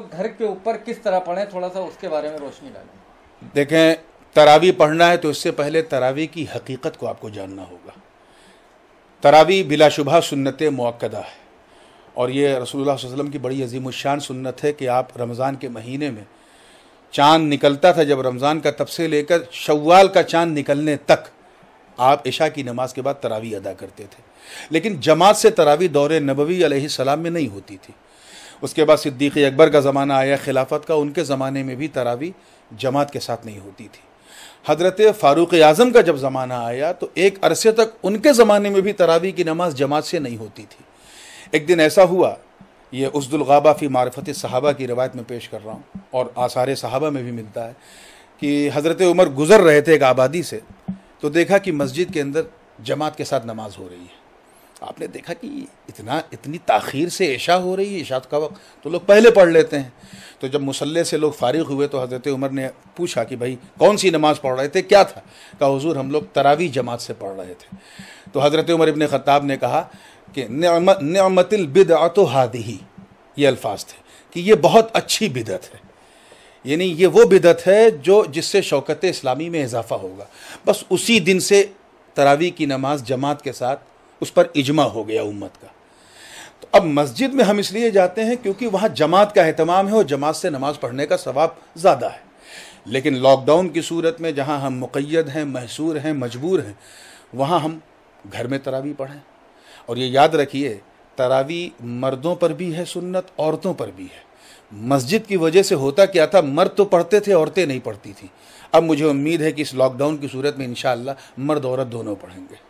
लोग घर के ऊपर किस तरह पढ़ें, थोड़ा सा उसके बारे में रोशनी डालें। देखें, तरावी पढ़ना है तो इससे पहले तरावी की हकीकत को आपको जानना होगा। तरावी बिलाशुबहा सुन्नत मुअक्कदा है और ये रसूलुल्लाह सल्लल्लाहु अलैहि वसल्लम की बड़ी अजीमुश्शान सुन्नत है कि आप रमज़ान के महीने में चाँद निकलता था जब रमज़ान का, तब से लेकर शव्वाल का चाँद निकलने तक आप इशा की नमाज के बाद तरावी अदा करते थे। लेकिन जमात से तरावी दौर नबवी अलैहिस्सलाम में नहीं होती थी। उसके बाद सिद्दीक़ अकबर का ज़माना आया खिलाफत का, उनके ज़माने में भी तरावी जमात के साथ नहीं होती थी। हज़रत फ़ारूक़ आज़म का जब ज़माना आया तो एक अरसे तक उनके ज़माने में भी तरावी की नमाज जमात से नहीं होती थी। एक दिन ऐसा हुआ, ये उसदुल गाबा फ़ी मारिफ़त सहाबा की रवायत में पेश कर रहा हूँ और आसार सहाबा में भी मिलता है कि हज़रत उमर गुज़र रहे थे एक आबादी से, तो देखा कि मस्जिद के अंदर जमात के साथ नमाज हो रही है। आपने देखा कि इतनी ताख़ीर से इशा हो रही है, इशा का वक्त तो लोग पहले पढ़ लेते हैं। तो जब मुसल्ले से लोग फारिग हुए तो हज़रत उमर ने पूछा कि भाई कौन सी नमाज़ पढ़ रहे थे, क्या था? कहा हुज़ूर हम लोग तरावी जमात से पढ़ रहे थे। तो हज़रत उमर इब्न ख़त्ताब ने कहा कि निअमतिल बिदअतु हादिही, ये अल्फाज थे कि ये बहुत अच्छी बिदअत है, यानी ये वो बिदअत है जो जिससे शौकत इस्लामी में इजाफ़ा होगा। बस उसी दिन से तरावी की नमाज जमात के साथ उस पर इजमा हो गया उम्मत का। तो अब मस्जिद में हम इसलिए जाते हैं क्योंकि वहाँ जमात का एहतमाम है और जमात से नमाज पढ़ने का सवाब ज़्यादा है। लेकिन लॉकडाउन की सूरत में जहाँ हम मुक़य्यद हैं, महसूर हैं, मजबूर हैं, वहाँ हम घर में तरावी पढ़ें। और ये याद रखिए, तरावी मर्दों पर भी है सुन्नत, औरतों पर भी है। मस्जिद की वजह से होता क्या था, मर्द तो पढ़ते थे, औरतें नहीं पढ़ती थी। अब मुझे उम्मीद है कि इस लॉकडाउन की सूरत में इंशाअल्लाह मर्द औरत दोनों पढ़ेंगे।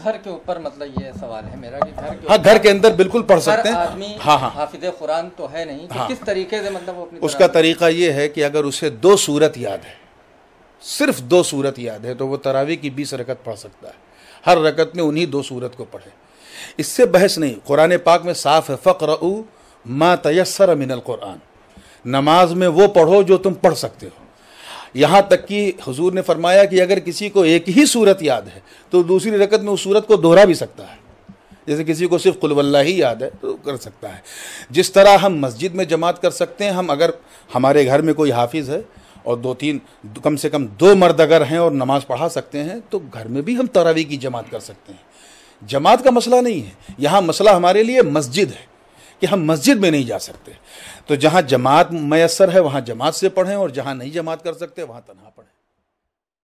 घर के ऊपर मतलब ये सवाल है मेरा कि घर के हाँ, घर के अंदर बिल्कुल पढ़ सकते हैं। आदमी हाँ हाफिज़ कुरान तो है नहीं कि किस तरीके से मतलब वो अपनी उसका तरीका ये है कि अगर उसे 2 सूरत याद है, सिर्फ 2 सूरत याद है, तो वो तरावी की 20 रकत पढ़ सकता है। हर रकत में उन्हीं 2 सूरत को पढ़े, इससे बहस नहीं। कुरान पाक में साफ है, फ़क़रऊ मा तयस्सर मिनल कुरान, नमाज में वो पढ़ो जो तुम पढ़ सकते हो। यहाँ तक कि हुजूर ने फरमाया कि अगर किसी को एक ही सूरत याद है तो दूसरी रकत में उस सूरत को दोहरा भी सकता है। जैसे किसी को सिर्फ कुल वल्लाह ही याद है तो कर सकता है। जिस तरह हम मस्जिद में जमात कर सकते हैं, हम अगर हमारे घर में कोई हाफिज़ है और 2-3 कम से कम 2 मर्द अगर हैं और नमाज़ पढ़ा सकते हैं, तो घर में भी हम तरावी की जमात कर सकते हैं। जमात का मसला नहीं है, यहाँ मसला हमारे लिए मस्जिद है कि हम मस्जिद में नहीं जा सकते। तो जहाँ जमात मयस्सर है वहाँ जमात से पढ़ें और जहाँ नहीं जमात कर सकते वहाँ तन्हा पढ़ें।